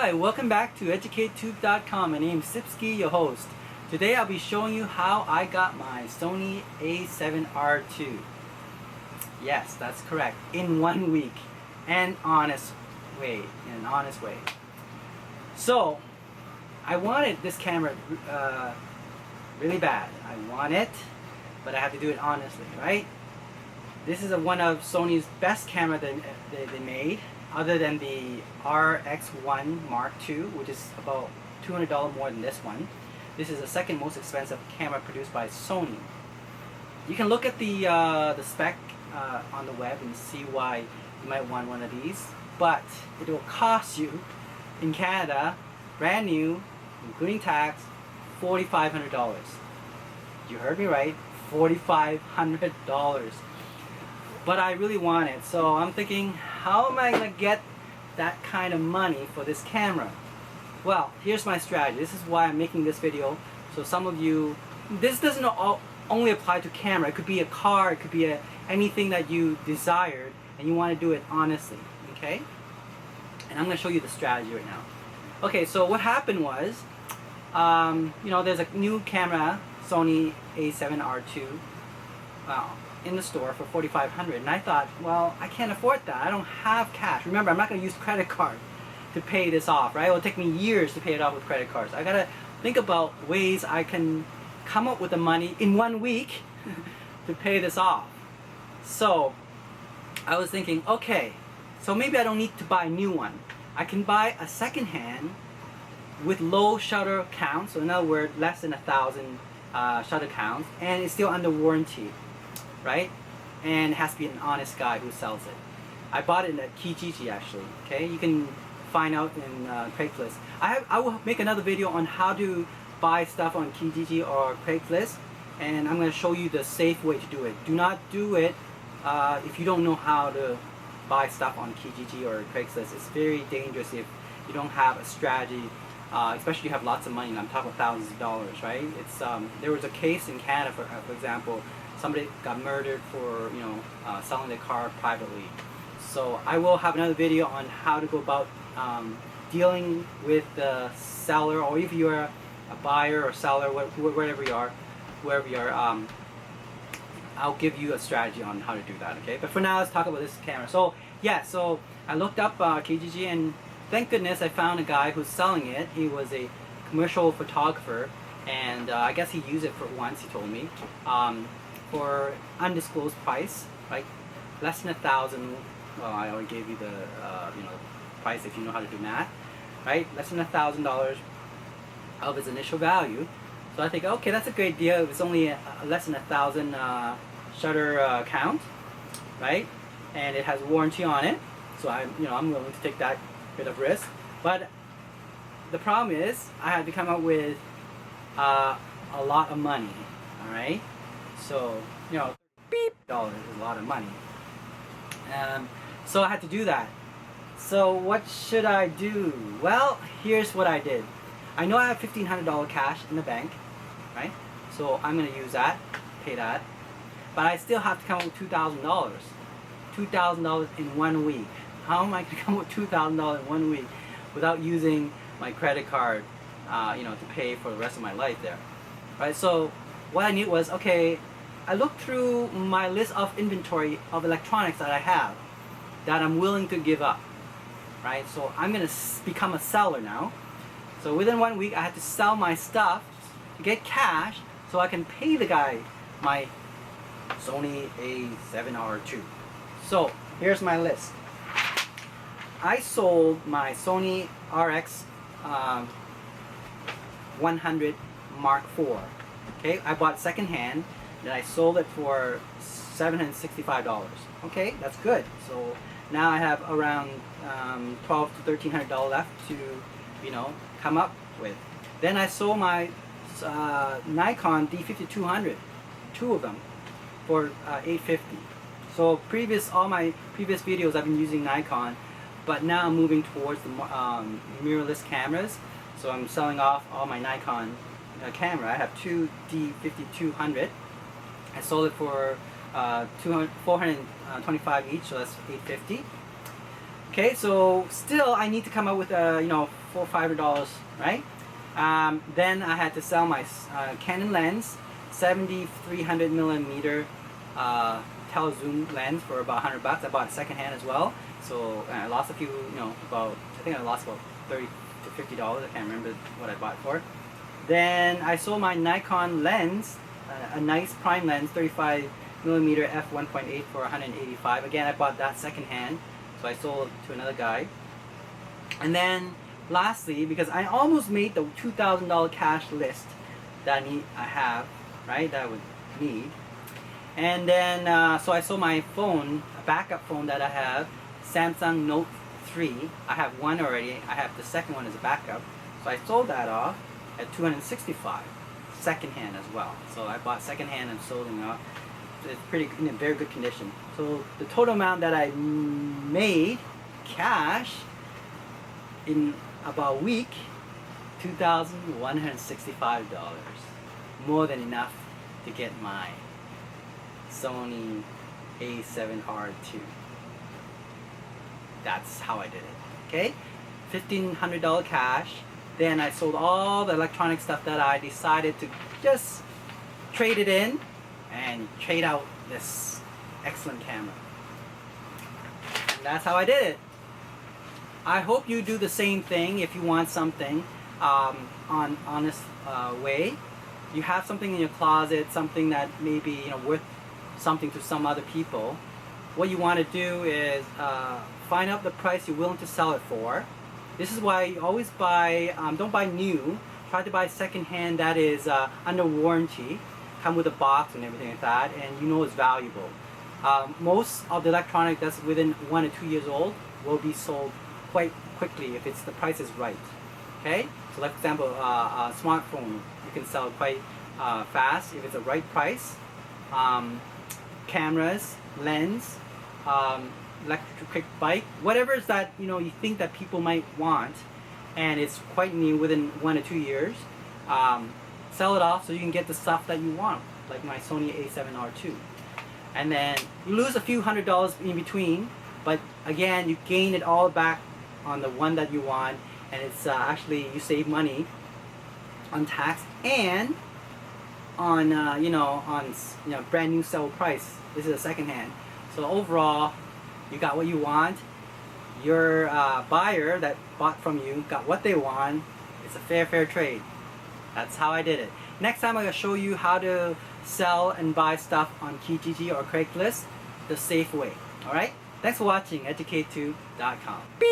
Hi, welcome back to EducateTube.com. My name is Sipsky, your host. Today I'll be showing you how I got my Sony a7r2. Yes, that's correct. In 1 week. In an honest way. So, I wanted this camera really bad. I want it, but I have to do it honestly, right? This is one of Sony's best camera that they made, other than the RX1 Mark II, which is about $200 more than this one. This is the second most expensive camera produced by Sony. You can look at the spec on the web and see why you might want one of these, but it will cost you in Canada, brand new, including tax, $4,500. You heard me right, $4,500. But I really want it, so I'm thinking, how am I going to get that kind of money for this camera? Well, here's my strategy. This is why I'm making this video. So some of you, this doesn't only apply to camera. It could be a car, it could be anything that you desired and you want to do it honestly, okay? And I'm going to show you the strategy right now. Okay, so what happened was, you know, there's a new camera, Sony a7r2, in the store for $4,500, and I thought, well, I can't afford that. I don't have cash. Remember, I'm not going to use credit card to pay this off, right? It will take me years to pay it off with credit cards. I gotta think about ways I can come up with the money in 1 week to pay this off. So I was thinking, okay, so maybe I don't need to buy a new one. I can buy a second-hand with low shutter count, so in other words, less than 1,000 shutter counts, and it's still under warranty, right? And it has to be an honest guy who sells it. I bought it at Kijiji, actually. Okay, you can find out in Craigslist. I will make another video on how to buy stuff on Kijiji or Craigslist, and I'm going to show you the safe way to do it. Do not do it if you don't know how to buy stuff on Kijiji or Craigslist. It's very dangerous if you don't have a strategy, especially if you have lots of money. And I'm talking about thousands of dollars, right? It's there was a case in Canada, for example. Somebody got murdered for, you know, selling their car privately. So I will have another video on how to go about dealing with the seller, or if you're a buyer or seller, wherever you are, I'll give you a strategy on how to do that. Okay, but for now, let's talk about this camera. So yeah, so I looked up Kijiji, and thank goodness I found a guy who's selling it. He was a commercial photographer, and I guess he used it for once. He told me. For undisclosed price, like less than 1,000. Well, I already gave you the you know, price if you know how to do math, right? Less than $1,000 of its initial value. So I think, okay, that's a great deal. It's only less than 1,000 shutter count, right? And it has warranty on it. So I'm willing to take that bit of risk. But the problem is, I had to come up with a lot of money. All right. So, you know, $30 is a lot of money. So I had to do that. So what should I do? Well, here's what I did. I know I have $1,500 cash in the bank, right? So I'm going to use that, pay that. But I still have to come up with $2,000. $2,000 in 1 week. How am I going to come up with $2,000 in 1 week without using my credit card, you know, to pay for the rest of my life there, right? So what I need was, okay, I looked through my list of inventory of electronics that I have that I'm willing to give up, right? So I'm going to become a seller now. So within 1 week, I had to sell my stuff to get cash so I can pay the guy my Sony a7r2. So here's my list. I sold my Sony RX 100 Mark IV. Okay, I bought secondhand, then I sold it for $765. Okay, that's good. So now I have around $1,200 to $1,300 left to, you know, come up with. Then I sold my Nikon D5200, two of them, for $850. So all my previous videos I've been using Nikon, but now I'm moving towards the mirrorless cameras. So I'm selling off all my Nikon camera. I have two D5200. I sold it for $425 each, so that's $850. Okay, so still I need to come up with $400 or $500, right? Then I had to sell my Canon lens, 70-300mm telezoom lens for about $100. I bought it secondhand as well, so I lost a few, I think I lost about $30 to $50. I can't remember what I bought it for. Then I sold my Nikon lens, a nice prime lens, 35mm f1.8 for $185. Again, I bought that secondhand, so I sold it to another guy. And then lastly, because I almost made the $2,000 cash list that I have, right, that I would need. And then, so I sold my phone, a backup phone that I have, Samsung Note 3. I have one already. I have the second one as a backup. So I sold that off at $265, secondhand as well. So I bought secondhand and sold them off. It's pretty in a very good condition. So the total amount that I made cash in about a week, $2,165. More than enough to get my Sony a7r2. That's how I did it. Okay, $1,500 cash. Then I sold all the electronic stuff that I decided to just trade it in and trade out this excellent camera. And that's how I did it. I hope you do the same thing if you want something on honest way. You have something in your closet, something that may be worth something to some other people. What you want to do is find out the price you're willing to sell it for. This is why you always buy, don't buy new, try to buy secondhand that is under warranty, come with a box and everything like that, and it's valuable. Most of the electronic that's within 1 or 2 years old will be sold quite quickly if the price is right. Okay, so like for example, a smartphone you can sell quite fast if it's the right price. Cameras, lens, electric bike, whatever is that you think that people might want, and it's quite new within 1 or 2 years. Sell it off so you can get the stuff that you want, like my Sony a7r2. And then you lose a few $100 in between, but again you gain it all back on the one that you want, and it's actually you save money on tax and on brand new sell price. This is a secondhand, so overall you got what you want. Your buyer that bought from you got what they want. It's a fair trade. That's how I did it. Next time I'm going to show you how to sell and buy stuff on Kijiji or Craigslist the safe way. Alright? Thanks for watching EducateTube.com. Beep!